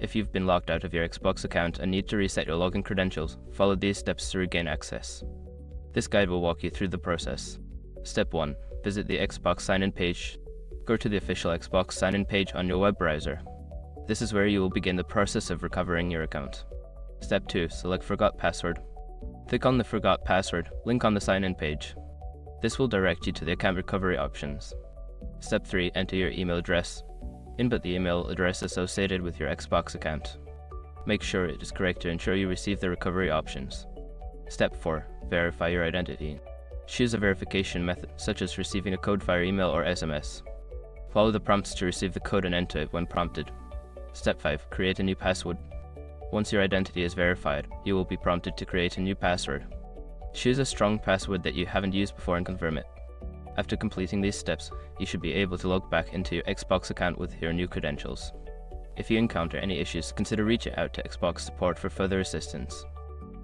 If you've been locked out of your Xbox account and need to reset your login credentials, follow these steps to regain access. This guide will walk you through the process. Step 1. Visit the Xbox sign-in page. Go to the official Xbox sign-in page on your web browser. This is where you will begin the process of recovering your account. Step 2. Select Forgot Password. Click on the Forgot Password link on the sign-in page. This will direct you to the account recovery options. Step 3. Enter your email address. Input the email address associated with your Xbox account. Make sure it is correct to ensure you receive the recovery options. Step 4. Verify your identity. Choose a verification method, such as receiving a code via email or SMS. Follow the prompts to receive the code and enter it when prompted. Step 5. Create a new password. Once your identity is verified, you will be prompted to create a new password. Choose a strong password that you haven't used before and confirm it. After completing these steps, you should be able to log back into your Xbox account with your new credentials. If you encounter any issues, consider reaching out to Xbox support for further assistance.